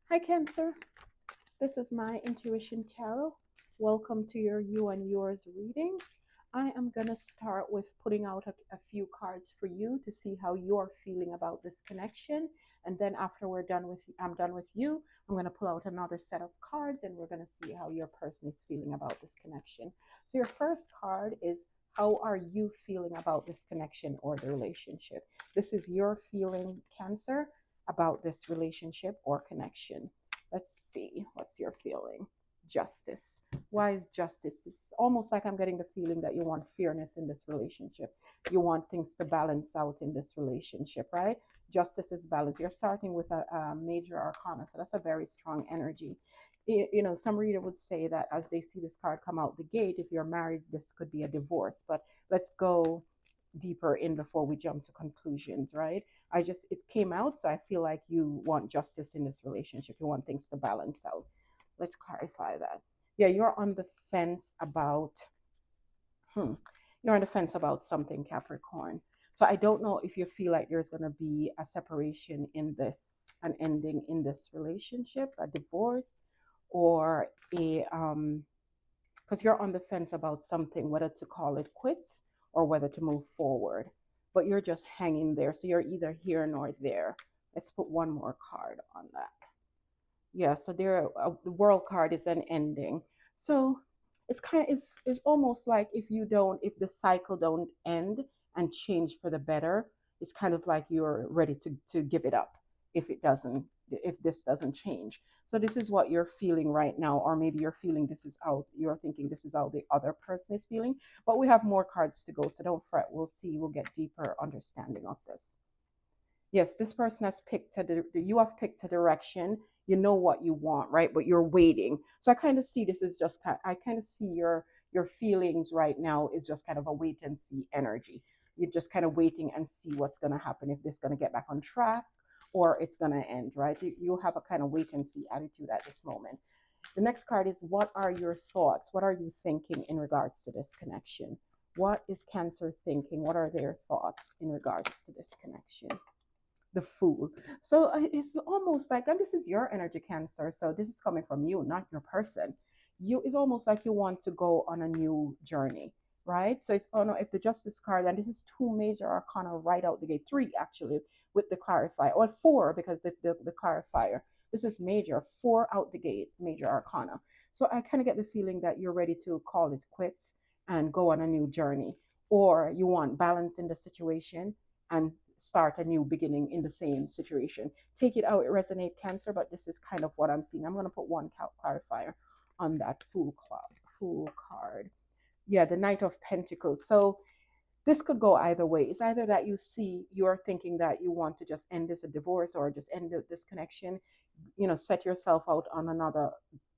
Hi, Cancer. This is my Intuition Tarot. Welcome to your You and Yours reading. I am going to start with putting out a few cards for you to see how you're feeling about this connection. And then after I'm done with you, I'm going to pull out another set of cards and we're going to see how your person is feeling about this connection. So your first card is, how are you feeling about this connection or the relationship? This is your feeling, Cancer, about this relationship or connection. Let's see, what's your feeling? Justice. Why is justice? It's almost like I'm getting the feeling that you want fairness in this relationship. You want things to balance out in this relationship, right? Justice is balance. You're starting with a major arcana, so that's a very strong energy. Some reader would say that as they see this card come out the gate, if you're married, this could be a divorce. But let's go deeper in before we jump to conclusions, right? It came out, so I feel like you want justice in this relationship. You want things to balance out. Let's clarify that. Yeah, you're on the fence about, hmm, you're on the fence about something, Capricorn. So I don't know if you feel like there's going to be a separation in this, an ending in this relationship, a divorce, or because you're on the fence about something, whether to call it quits or whether to move forward. But you're just hanging there. So you're either here nor there. Let's put one more card on that. Yeah, so the world card is an ending. So it's almost like if the cycle don't end and change for the better, it's kind of like you're ready to give it up if it doesn't, if this doesn't change. So this is what you're feeling right now, or maybe you're feeling this is out, you're thinking this is how the other person is feeling. But we have more cards to go, so don't fret. We'll see, we'll get deeper understanding of this. Yes, this person has picked you have picked a direction. You know what you want, right? But you're waiting. So I kind of see this is just I kind of see your feelings right now is just kind of a wait and see energy. You're just kind of waiting and see what's going to happen, if this is going to get back on track or it's going to end, right? You have a kind of wait and see attitude at this moment. The next card is, what are your thoughts? What are you thinking in regards to this connection? What is Cancer thinking? What are their thoughts in regards to this connection? The Fool. So it's almost like, and this is your energy, Cancer, so this is coming from you, not your person. You, it's almost like you want to go on a new journey, right? So it's, oh no, if the Justice card, and this is two major arcana right out the gate, three actually, with the clarifier, or four, because the clarifier, this is major, four out the gate, major arcana. So I kind of get the feeling that you're ready to call it quits and go on a new journey, or you want balance in the situation and start a new beginning in the same situation. Take it out, it resonate, Cancer, but this is kind of what I'm seeing. I'm going to put one clarifier on that Fool card. Yeah, the Knight of Pentacles. So this could go either way. It's either that you're thinking that you want to just end this a divorce or just end this connection, set yourself out on another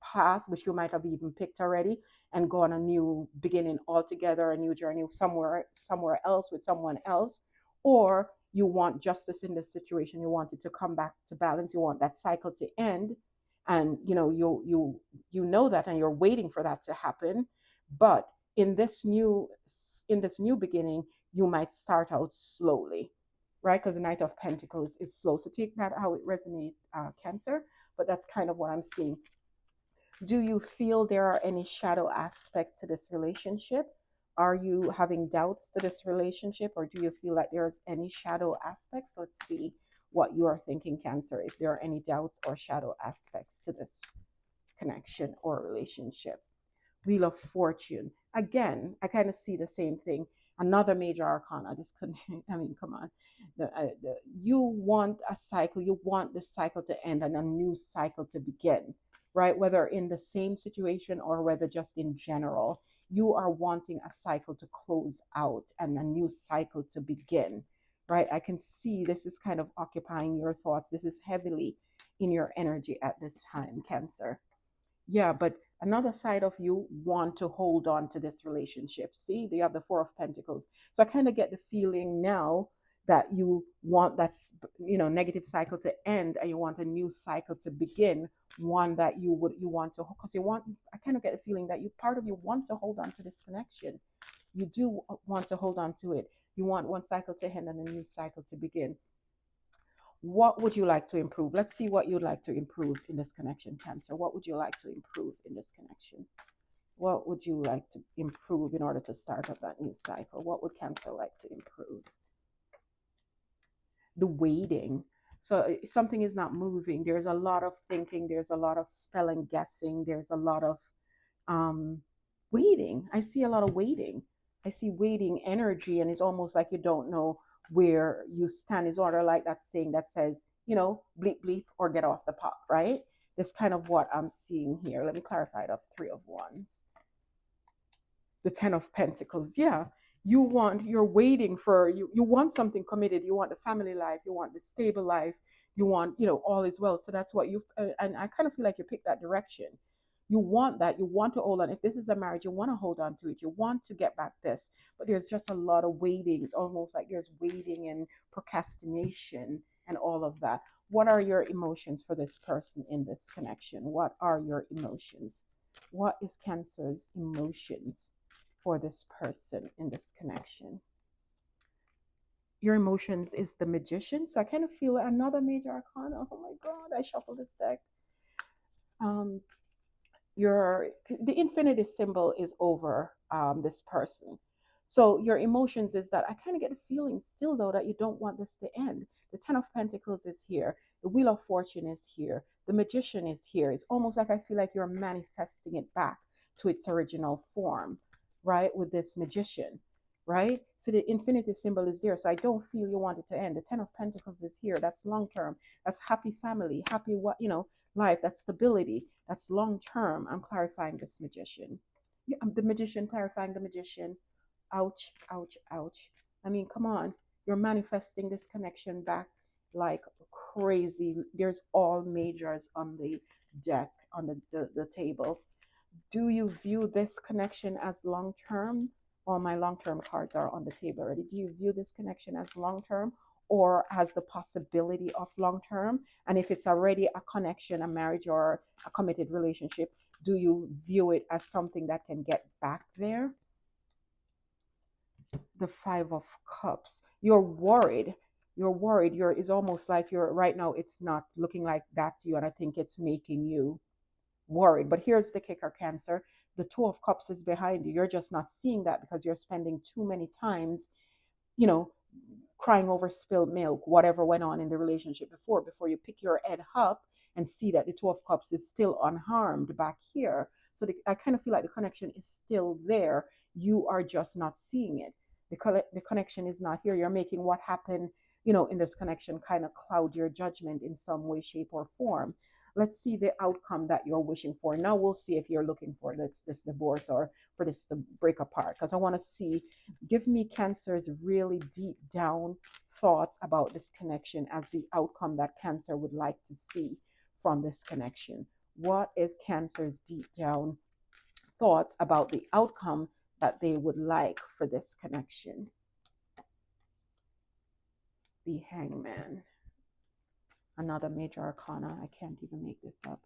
path, which you might have even picked already, and go on a new beginning altogether, a new journey somewhere else with someone else. Or you want justice in this situation, you want it to come back to balance, you want that cycle to end, and you know that, and you're waiting for that to happen. But in this new beginning, you might start out slowly, right? Because the Knight of Pentacles is slow. So take that how it resonates, Cancer. But that's kind of what I'm seeing. Do you feel there are any shadow aspect to this relationship? Are you having doubts to this relationship, or do you feel like there's any shadow aspects? Let's see what you are thinking, Cancer, if there are any doubts or shadow aspects to this connection or relationship. Wheel of Fortune. Again, I kind of see the same thing. Another major arcana. This could, I mean, come on. You want a cycle, you want the cycle to end and a new cycle to begin, right? Whether in the same situation or whether just in general, you are wanting a cycle to close out and a new cycle to begin, right? I can see this is kind of occupying your thoughts. This is heavily in your energy at this time, Cancer. Yeah, but another side of you want to hold on to this relationship. See, they have the Four of Pentacles. So I kind of get the feeling now that you want that, negative cycle to end and you want a new cycle to begin, one that you want to, because you want, I kind of get the feeling that part of you want to hold on to this connection. You do want to hold on to it. You want one cycle to end and a new cycle to begin. What would you like to improve? Let's see what you'd like to improve in this connection, Cancer. What would you like to improve in this connection? What would you like to improve in order to start up that new cycle? What would Cancer like to improve? The waiting. So something is not moving. There's a lot of thinking. There's a lot of spelling guessing. There's a lot of um, waiting. I see a lot of waiting. I see waiting energy, and it's almost like you don't know where you stand. Is order like that saying that says, bleep bleep or get off the pot, right? That's kind of what I'm seeing here. Let me clarify it of Three of Wands. The Ten of Pentacles. Yeah, you're waiting for you want something committed. You want the family life, you want the stable life, you want, all is well. So that's what you and I kind of feel like you picked that direction. You want that, you want to hold on. If this is a marriage, you want to hold on to it, you want to get back this, but there's just a lot of waiting. It's almost like there's waiting and procrastination and all of that. What are your emotions for this person in this connection? What are your emotions? What is Cancer's emotions for this person in this connection? Your emotions is the Magician. So I kind of feel another major arcana. Oh my God, I shuffled this deck. Um, the infinity symbol is over this person. So your emotions is that I kind of get a feeling still though that you don't want this to end. The Ten of Pentacles is here. The Wheel of Fortune is here. The Magician is here. It's almost like I feel like you're manifesting it back to its original form, right? With this Magician, right? So the infinity symbol is there. So I don't feel you want it to end. The Ten of Pentacles is here. That's long term. That's happy family, happy life. That's stability. That's long term. I'm clarifying this Magician. Yeah, I'm the Magician, clarifying the Magician. Ouch, ouch, ouch. I mean, come on. You're manifesting this connection back like crazy. There's all majors on the deck, on the table. Do you view this connection as long term? All my long term cards are on the table already. Do you view this connection as long term or has the possibility of long term? And if it's already a connection, a marriage, or a committed relationship, do you view it as something that can get back there? The Five of Cups. You're worried. You're worried. It's almost like you're right now, it's not looking like that to you. And I think it's making you worried. But here's the kicker, Cancer. The Two of Cups is behind you. You're just not seeing that because you're spending too many times, you know, crying over spilled milk, whatever went on in the relationship before you pick your head up and see that the Two of Cups is still unharmed back here. So I kind of feel like the connection is still there. You are just not seeing it. The connection is not here. You're making what happened, in this connection kind of cloud your judgment in some way, shape, or form. Let's see the outcome that you're wishing for. Now we'll see if you're looking for this divorce or for this to break apart. Because I want to see, give me Cancer's really deep down thoughts about this connection as the outcome that Cancer would like to see from this connection. What is Cancer's deep down thoughts about the outcome that they would like for this connection? The Hangman. Another major arcana. I can't even make this up.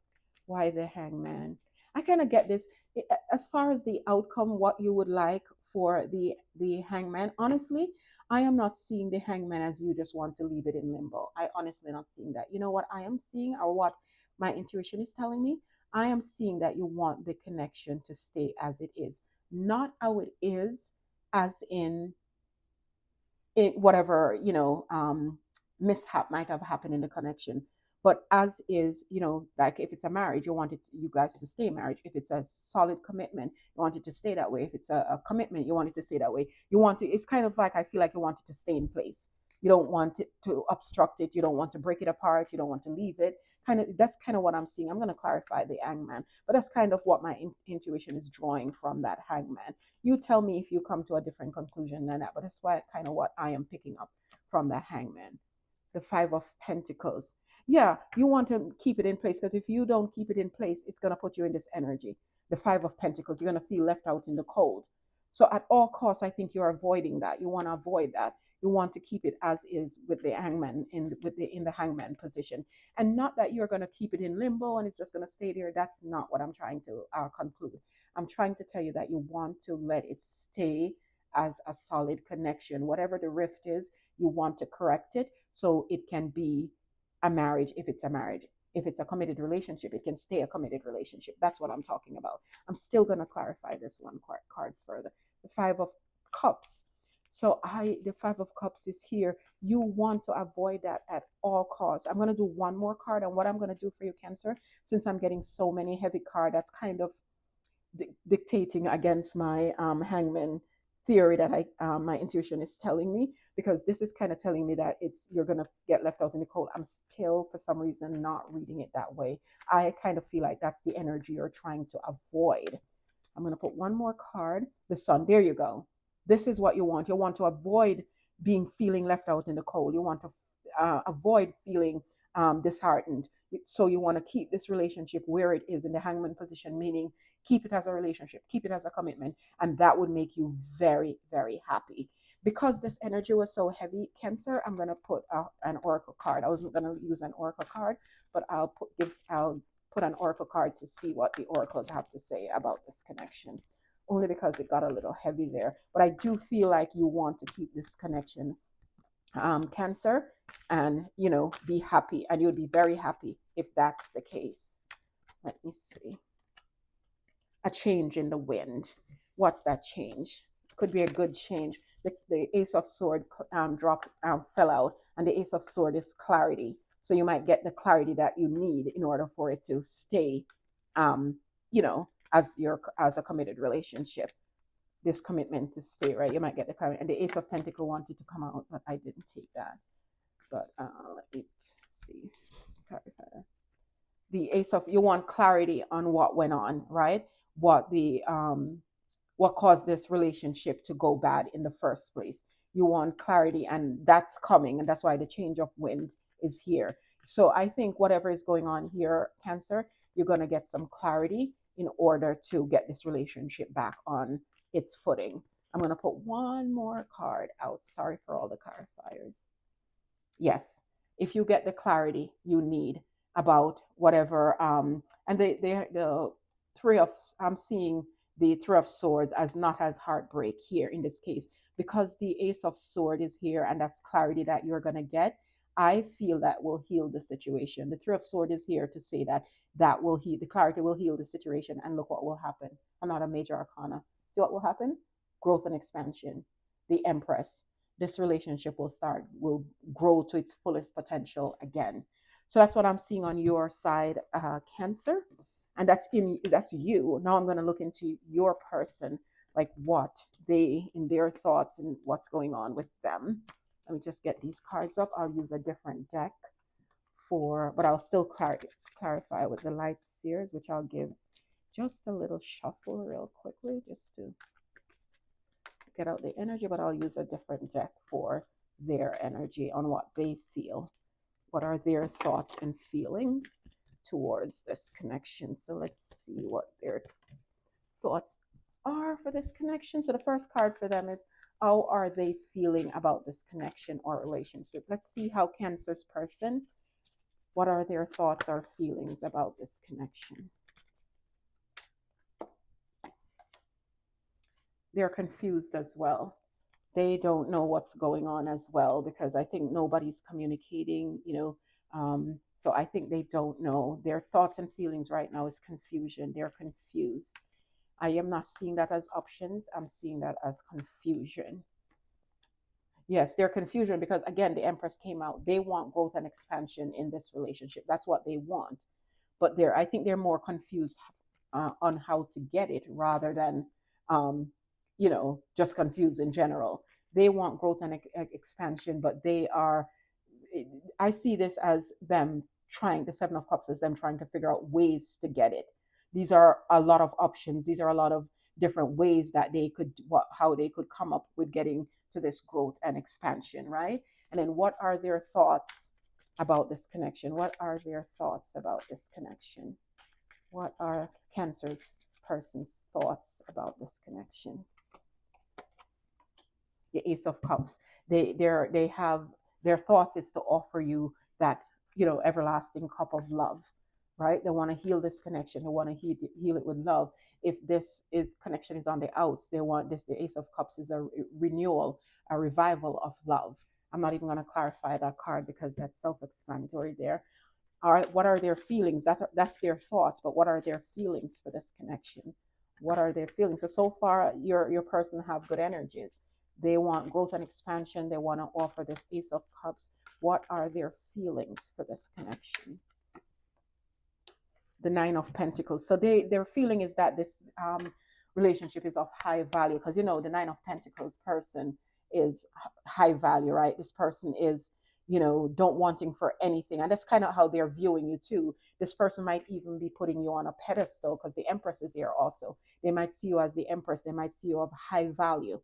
Why the Hangman? I kind of get this. As far as the outcome, what you would like for the Hangman, honestly, I am not seeing the Hangman as you just want to leave it in limbo. I honestly not seeing that. You know what I am seeing, or what my intuition is telling me? I am seeing that you want the connection to stay as it is, not how it is, as in it whatever mishap might have happened in the connection, but as is, like if it's a marriage, you want you guys to stay married. If it's a solid commitment, you want it to stay that way. If it's a commitment, you want it to stay that way. It's kind of like, I feel like you want it to stay in place. You don't want it to obstruct it. You don't want to break it apart. You don't want to leave it. That's kind of what I'm seeing. I'm going to clarify the Hangman, but that's kind of what my intuition is drawing from that Hangman. You tell me if you come to a different conclusion than that, but that's why kind of what I am picking up from that Hangman. The Five of Pentacles. Yeah, you want to keep it in place, because if you don't keep it in place, it's going to put you in this energy. The Five of Pentacles, you're going to feel left out in the cold. So at all costs, I think you're avoiding that. You want to avoid that. You want to keep it as is with the Hangman in the Hangman position, and not that you're going to keep it in limbo and it's just going to stay there. That's not what I'm trying to conclude. I'm trying to tell you that you want to let it stay as a solid connection. Whatever the rift is, you want to correct it so it can be a marriage if it's a marriage. If it's a committed relationship, it can stay a committed relationship. That's what I'm talking about. I'm still going to clarify this one card further. The Five of Cups. So the Five of Cups is here. You want to avoid that at all costs. I'm going to do one more card. And what I'm going to do for you, Cancer, since I'm getting so many heavy cards, that's kind of dictating against my hangman theory that my intuition is telling me, because this is kind of telling me that it's you're gonna get left out in the cold. I'm still for some reason not reading it that way. I kind of feel like that's the energy you're trying to avoid. I'm gonna put one more card. The Sun. There you go. This is what you want. You want to avoid feeling left out in the cold. You want to avoid feeling disheartened. So you want to keep this relationship where it is in the hangman position, meaning keep it as a relationship, keep it as a commitment, and that would make you very, very happy. Because this energy was so heavy, Cancer, I'm going to put an oracle card. I wasn't going to use an oracle card, but I'll put an oracle card to see what the oracles have to say about this connection, only because it got a little heavy there. But I do feel like you want to keep this connection, Cancer, and be happy, and you'll be very happy if that's the case. Let me see. A change in the wind. What's that change? Could be a good change. The Ace of Sword fell out, and the Ace of Sword is clarity. So you might get the clarity that you need in order for it to stay, as a committed relationship. This commitment to stay, right? You might get the clarity. And the Ace of Pentacles wanted to come out, but I didn't take that. But let me see. Clarify. The Ace of, you want clarity on what went on, right? What caused this relationship to go bad in the first place. You want clarity, and that's coming, and that's why the change of wind is here. So I think whatever is going on here, Cancer, you're going to get some clarity in order to get this relationship back on its footing. I'm going to put one more card out. Sorry for all the clarifiers. Yes, if you get the clarity you need about whatever, and the three of, I'm seeing the Three of Swords as not as heartbreak here in this case, because the Ace of Sword is here, and that's clarity that you're going to get. I feel that will heal the situation. The Three of Sword is here to say that will heal, the clarity will heal the situation, and look what will happen. Another major arcana. See what will happen? Growth and expansion. The Empress. This relationship will grow to its fullest potential again. So that's what I'm seeing on your side, Cancer. And that's you. Now I'm going to look into your person, like what they, in their thoughts and what's going on with them. Let me just get these cards up. I'll use a different deck but I'll still clarify with the Light Seers, which I'll give just a little shuffle real quickly just to get out the energy, but I'll use a different deck for their energy on what they feel. What are their thoughts and feelings towards this connection? So let's see what their thoughts are for this connection. So the first card for them is, how are they feeling about this connection or relationship? Let's see how Cancer's person, what are their thoughts or feelings about this connection? They're confused as well. They don't know what's going on as well, because I think nobody's communicating, so I think they don't know. Their thoughts and feelings right now is confusion. They're confused. I am not seeing that as options. I'm seeing that as confusion. Yes, they're confusion because, again, the Empress came out. They want growth and expansion in this relationship. That's what they want. But I think they're more confused on how to get it rather than, just confused in general. They want growth and expansion, but I see this as them trying, the Seven of Cups as them trying to figure out ways to get it. These are a lot of options. These are a lot of different ways that how they could come up with getting to this growth and expansion, right? And then what are their thoughts about this connection? What are their thoughts about this connection? What are Cancer's person's thoughts about this connection? The Ace of Cups. They have, their thoughts is to offer you that, everlasting cup of love, right? They want to heal this connection. They want to heal it with love. If this connection is on the outs, they want this. The Ace of Cups is a renewal, a revival of love. I'm not even going to clarify that card because that's self-explanatory there. What are their feelings? That's their thoughts, but what are their feelings for this connection? What are their feelings? So far, your person have good energies. They want growth and expansion. They want to offer this Ace of Cups. What are their feelings for this connection? The Nine of Pentacles. So their feeling is that this relationship is of high value, because the Nine of Pentacles person is high value, right? This person is, don't wanting for anything, and that's kind of how they're viewing you too. This person might even be putting you on a pedestal, because the Empress is here also. They might see you as the Empress. They might see you of high value,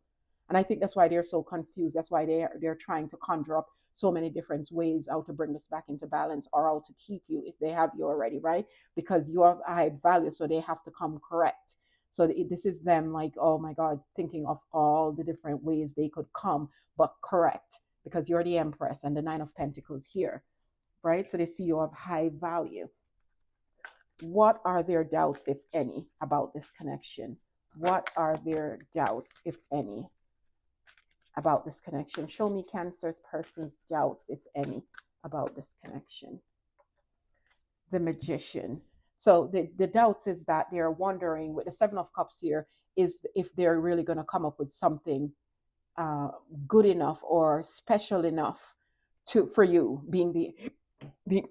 and I think that's why they're so confused. That's why they're trying to conjure up so many different ways how to bring this back into balance, or how to keep you if they have you already, right? Because you have high value, so they have to come correct. So this is them like, oh my God, thinking of all the different ways they could come, but correct, because you're the Empress and the Nine of Pentacles here, right? So they see you of high value. What are their doubts, if any, about this connection? What are their doubts, if any, about this connection? Show me Cancer's person's doubts, if any, about this connection. The Magician. So the doubts is that they're wondering, with the Seven of Cups here, is if they're really going to come up with something good enough or special enough for you, being the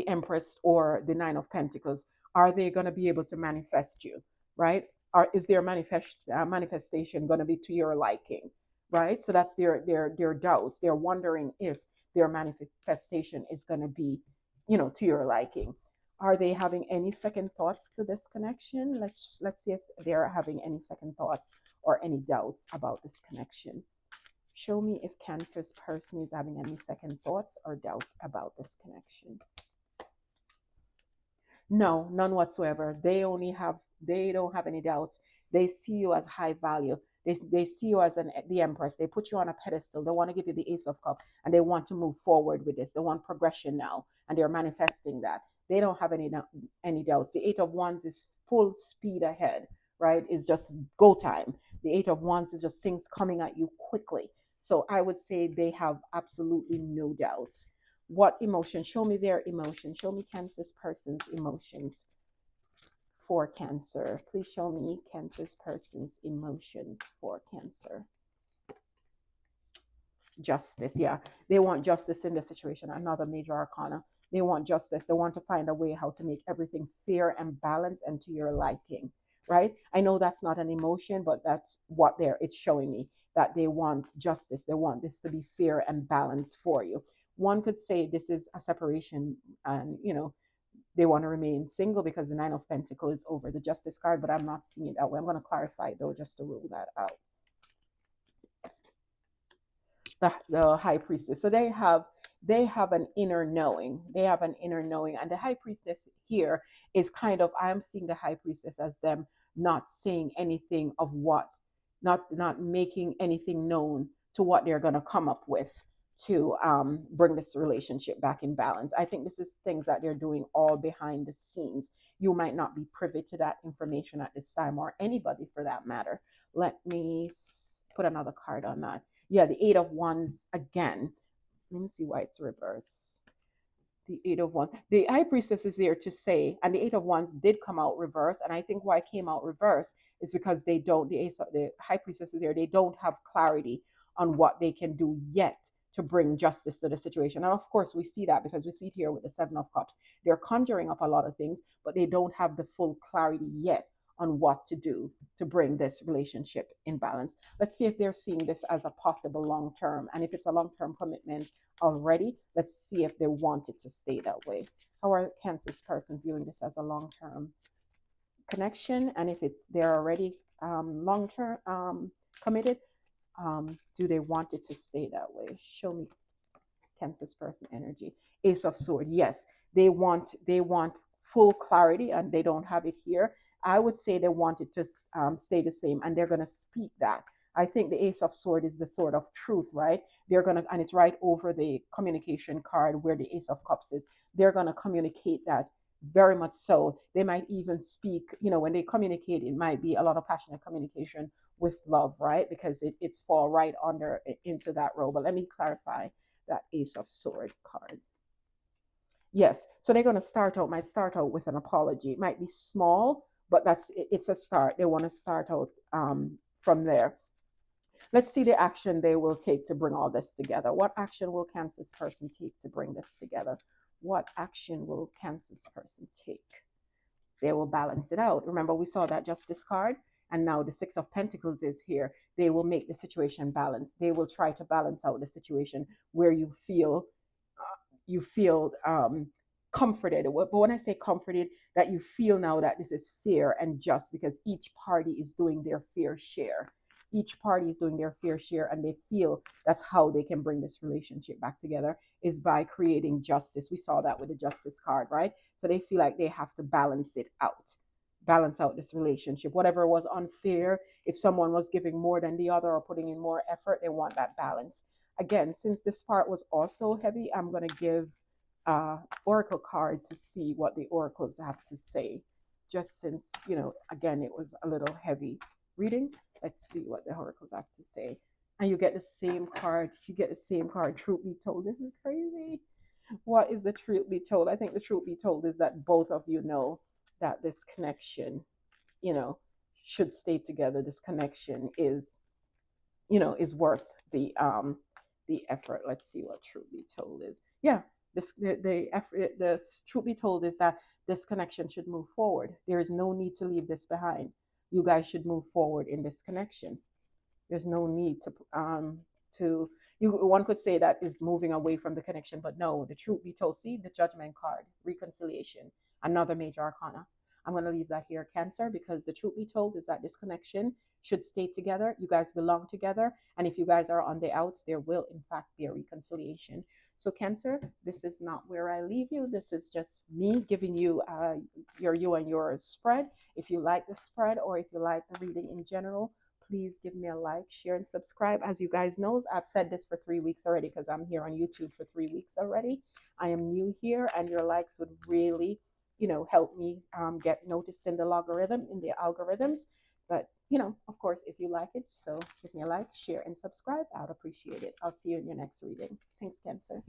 Empress or the Nine of Pentacles. Are they going to be able to manifest you, right? Or is their manifestation going to be to your liking, right? So that's their doubts. They're wondering if their manifestation is going to be, to your liking. Are they having any second thoughts to this connection? Let's see if they're having any second thoughts or any doubts about this connection. Show me if Cancer's person is having any second thoughts or doubt about this connection. No, none whatsoever. They don't have any doubts. They see you as high value. They see you as the Empress. They put you on a pedestal. They want to give you the Ace of Cups, and they want to move forward with this. They want progression now, and they're manifesting that. They don't have any doubts. The Eight of Wands is full speed ahead, right? It's just go time. The Eight of Wands is just things coming at you quickly. So I would say they have absolutely no doubts. What emotion? Show me their emotion. Show me Cancer's person's emotions for Cancer. Please show me Cancer's person's emotions for Cancer. Justice. Yeah, they want justice in the situation. Another major arcana. They want justice. They want to find a way how to make everything fair and balanced and to your liking, right? I know that's not an emotion, but that's what it's showing me, that they want justice. They want this to be fair and balanced for you. One could say this is a separation, and they want to remain single because the Nine of Pentacles is over the Justice card, but I'm not seeing it that way. I'm going to clarify though, just to rule that out. The High Priestess. So they have an inner knowing. They have an inner knowing, and the High Priestess here is kind of, I'm seeing the High Priestess as them not saying anything of what, not making anything known to what they're going to come up with to bring this relationship back in balance. I think this is things that they're doing all behind the scenes. You might not be privy to that information at this time, or anybody for that matter. Let me put another card on that. Yeah, the Eight of Wands again. Let me see why it's reversed. The Eight of Wands. The High Priestess is here to say, and the Eight of Wands did come out reversed. And I think why it came out reversed is because the High Priestess is here. They don't have clarity on what they can do yet to bring justice to the situation. And of course, we see that because we see it here with the Seven of Cups. They're conjuring up a lot of things, but they don't have the full clarity yet on what to do to bring this relationship in balance. Let's see if they're seeing this as a possible long-term. And if it's a long-term commitment already, let's see if they want it to stay that way. How are Cancer's person viewing this as a long-term connection? And if they're already long-term committed, do they want it to stay that way? Show me Cancer's person energy. Ace of Sword. Yes, they want full clarity, and they don't have it here. I would say they want it to stay the same, and they're going to speak that. I think the Ace of Sword is the sword of truth, right? They're going to, and it's right over the communication card where the Ace of Cups is. They're going to communicate that very much so. They might even speak, when they communicate, it might be a lot of passionate communication with love, right? Because it's fall right under into that row. But let me clarify that Ace of Sword cards. Yes, so they're going to might start out with an apology. It might be small, but it's a start. They want to start out from there. Let's see the action they will take to bring all this together. What action will Cancer's person take to bring this together? What action will Cancer's person take? They will balance it out. Remember, we saw that Justice card, and now the Six of Pentacles is here. They will make the situation balanced. They will try to balance out the situation where you feel comforted. But when I say comforted, that you feel now that this is fair and just because each party is doing their fair share. Each party is doing their fair share, and they feel that's how they can bring this relationship back together is by creating justice. We saw that with the Justice card, right? So they feel like they have to balance it out, balance out this relationship. Whatever was unfair, if someone was giving more than the other or putting in more effort, they want that balance. Again, since this part was also heavy, I'm going to give oracle card to see what the oracles have to say, just since, again, it was a little heavy reading. Let's see what the oracles have to say. And you get the same card. Truth be told, this is crazy. What is the truth be told? I think the truth be told is that both of you know that this connection, should stay together. This connection is worth the effort. Let's see what truth be told is. Yeah, the effort. The truth be told is that this connection should move forward. There is no need to leave this behind. You guys should move forward in this connection. There's no need to one could say that is moving away from the connection, but no, the truth be told, see the Judgment card, reconciliation, another major arcana. I'm going to leave that here, Cancer, because the truth be told is that this connection should stay together. You guys belong together, and if you guys are on the outs, there will in fact be a reconciliation. So Cancer, this is not where I leave you. This is just me giving you your you and yours spread. If you like the spread, or if you like the reading in general, please give me a like, share, and subscribe. As you guys know, I've said this for 3 weeks already because I'm here on YouTube for 3 weeks already. I am new here, and your likes would really, help me get noticed in the logarithm, in the algorithms. But, of course, if you like it, so give me a like, share, and subscribe. I'd appreciate it. I'll see you in your next reading. Thanks, Cancer.